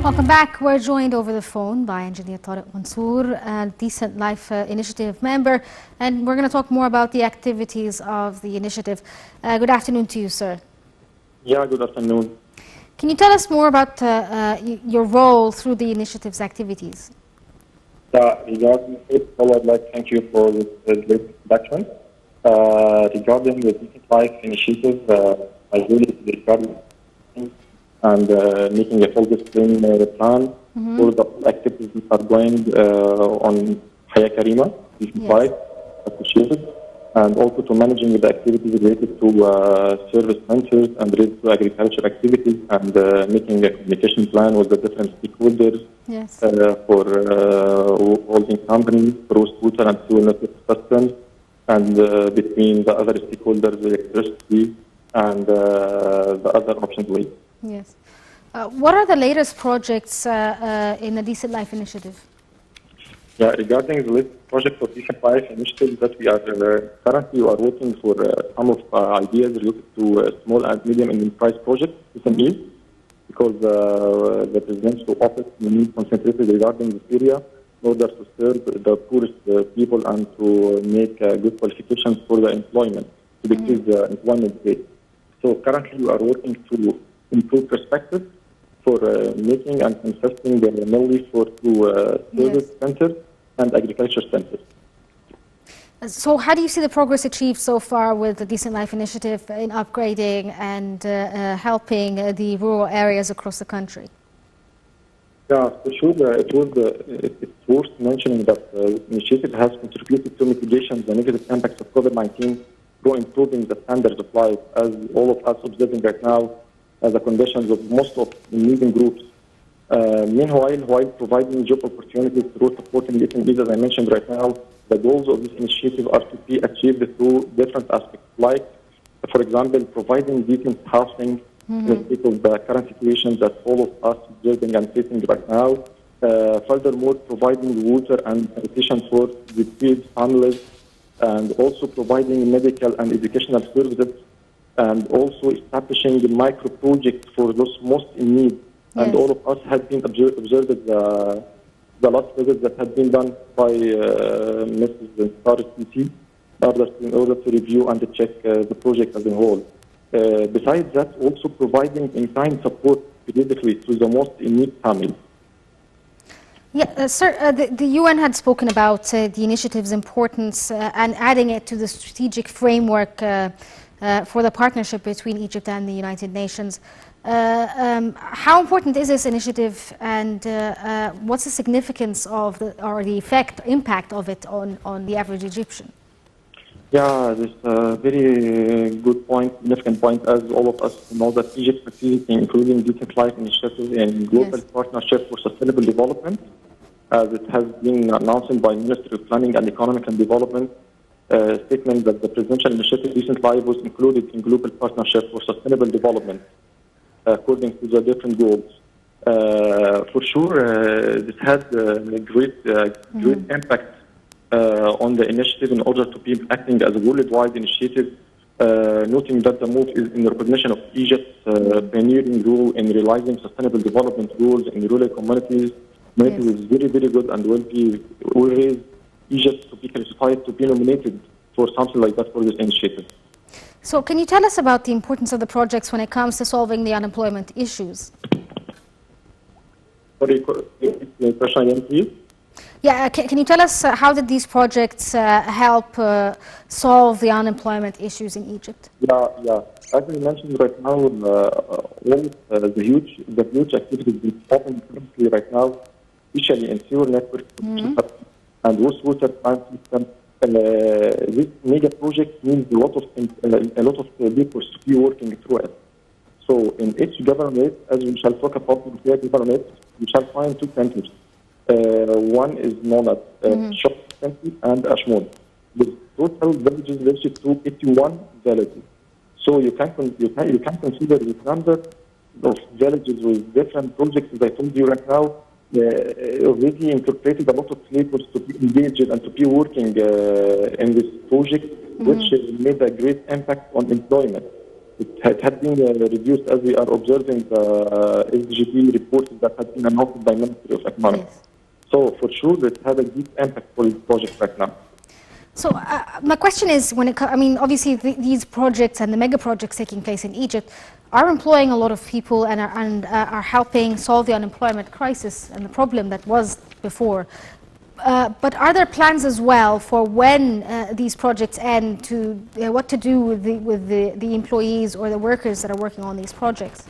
Welcome back. We're joined over the phone by Engineer Tareq Mansour, a Decent Life Initiative member, and we're going to talk more about the activities of the initiative. Good afternoon to you, sir. Yeah, good afternoon. Can you tell us more about your role through the initiative's activities? Regarding it, I'd like to thank you for this great introduction. Regarding the Decent Life Initiative, I really regarding and making a full discipline plan for the activities that are going on Haya Karima, Decent Life Associated, and also to managing the activities related to service centers and related to agriculture activities, and making a communication plan with the different stakeholders for holding companies, roast water and sewer network systems, and between the other stakeholders, electricity, and the other options ways. Yes. What are the latest projects in the Decent Life Initiative? Yeah, regarding the latest project for Decent Life Initiative that we are currently working for some of ideas related to small and medium enterprise projects, SMEs, because the presidential office needs concentrated regarding this area in order to serve the poorest people and to make good qualifications for the employment, to decrease the employment rate. So currently we are working to improve perspective for making and consisting mainly for service centers and agriculture centers. So how do you see the progress achieved so far with the Decent Life Initiative in upgrading and helping the rural areas across the country? Yeah, for sure. It's worth mentioning that the initiative has contributed to mitigation the negative impacts of COVID-19 through improving the standards of life, as all of us observing right now, the conditions of most of the needing groups. Meanwhile, while providing job opportunities through supporting SMEs, as I mentioned right now, the goals of this initiative are to be achieved through different aspects, like, for example, providing decent housing in the state of the current situation that all of us observing and facing right now. Furthermore, providing water and sanitation for displaced families, and also providing medical and educational services, and also establishing the micro projects for those most in need. And all of us have been observed the last visits that have been done by Mrs. Tareq in order to review and to check the project as a whole. Besides that, also providing in-kind support periodically to the most in need families. Yeah, sir, the UN had spoken about the initiative's importance and adding it to the strategic framework for the partnership between Egypt and the United Nations. How important is this initiative, and what's the significance of the impact of it on the average Egyptian? Yeah, this is a very good point, significant point, as all of us know that Egypt participates, including Decent Life Initiative and Global Partnership for Sustainable Development, as it has been announced by Ministry of Planning and Economic and Development, statement that the presidential initiative Decent Life was included in Global Partnership for Sustainable Development, according to the different goals. For sure, this had a great impact on the initiative in order to be acting as a worldwide initiative, noting that the move is in recognition of Egypt's pioneering role in realizing sustainable development goals in rural communities. It was very, very good, and will raise Egypt to be classified to be nominated for something like that for this initiative. So can you tell us about the importance of the projects when it comes to solving the unemployment issues? Sorry, question again, please? Yeah, can you tell us how did these projects help solve the unemployment issues in Egypt? Yeah. As we mentioned right now, the huge activities being happening currently right now, especially in sewer network and wastewater plant system. This mega project needs a lot of people to be working through it. So in each governorate, as we shall talk about in the governorate, we shall find two centers. One is known as Shop Center and Ashmod. The total villages reached to 81 villages. So you can consider this number of villages with different projects, as I told you right now, already incorporated a lot of labor to be engaged and to be working in this project, which made a great impact on employment. it had been reduced as we are observing the SDGP reports that had been announced by Ministry of Economics. Yes. So for sure, it had a deep impact for this project right now. So my question is, I mean, obviously these projects and the mega projects taking place in Egypt are employing a lot of people and are helping solve the unemployment crisis and the problem that was before. But are there plans as well for when these projects end to what to do with the employees or the workers that are working on these projects?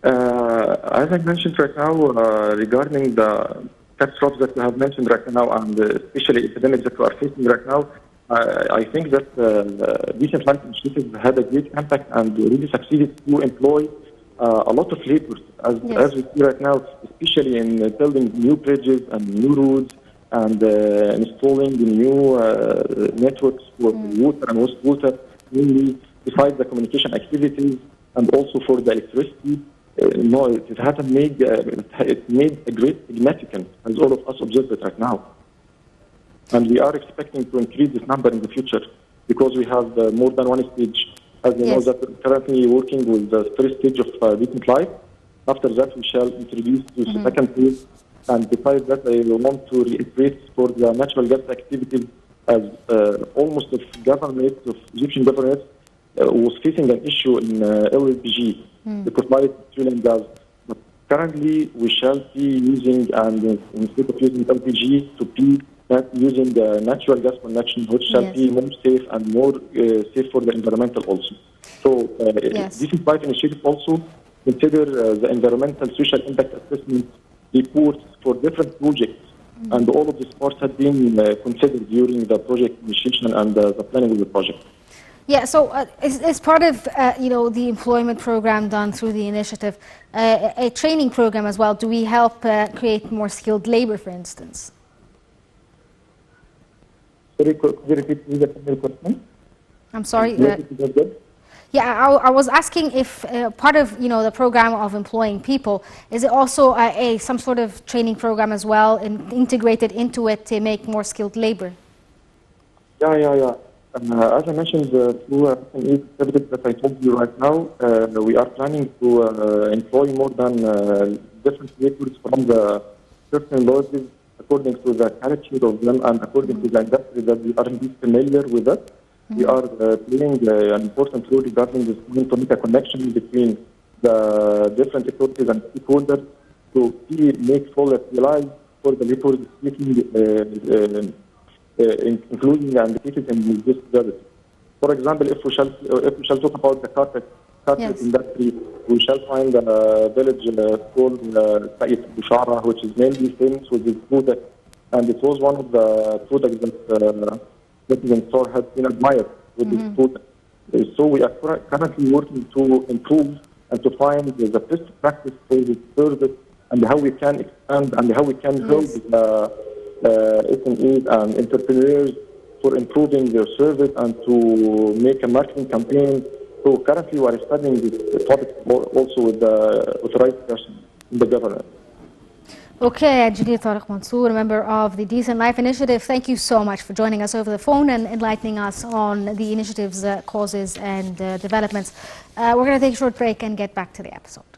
As I mentioned right now, regarding the catastrophes that you have mentioned right now, and especially epidemics that we are facing right now, I think that Decent Life Initiative had a great impact and really succeeded to employ a lot of labor, as we see right now, especially in building new bridges and new roads and installing the new networks for water and wastewater, mainly besides the communication activities and also for the electricity. No, it made a great significance, as all of us observe it right now. And we are expecting to increase this number in the future because we have more than one stage. As you know, that we're currently working with the first stage of Decent Life. After that, we shall introduce the second phase. And besides that, I want to reiterate for the natural gas activities, as almost the government of Egyptian government was facing an issue in LPG, the liquefied petroleum gas. But currently, we shall be using, and instead of using LPG, to be using natural gas connection, which shall be more safe and more safe for the environmental also. So Decent Life Initiative also consider the environmental social impact assessment reports for different projects, and all of these parts have been considered during the project initiation and the planning of the project. Yeah, so as part of the employment program done through the initiative, a training program as well, do we help create more skilled labor, for instance? Sorry, could you repeat the question? I'm sorry. Yeah, I was asking if part of the program of employing people, is it also some sort of training program as well, and integrated into it to make more skilled labor? Yeah. As I mentioned, through services that I told you right now, we are planning to employ more than different laborers from the certain lodges according to the character of them and according to the industry that we are familiar with it. We are playing an important role regarding this to make a connection between the different authorities and stakeholders to make full realize for the laborers seeking including and cases in this service. For example, if we shall talk about the carpet industry, we shall find a village called Said Bushara, which is mainly famous with this product, and it was one of the products that President Mansour has been admired with this product. So we are currently working to improve and to find the best practice for this service and how we can expand and how we can help the SMEs and entrepreneurs for improving their service and to make a marketing campaign. So currently we are studying this topic also with the authorized person in the government. Okay, Engineer Tareq Mansour, member of the Decent Life Initiative, thank you so much for joining us over the phone and enlightening us on the initiative's causes and developments. We're going to take a short break and get back to the episode.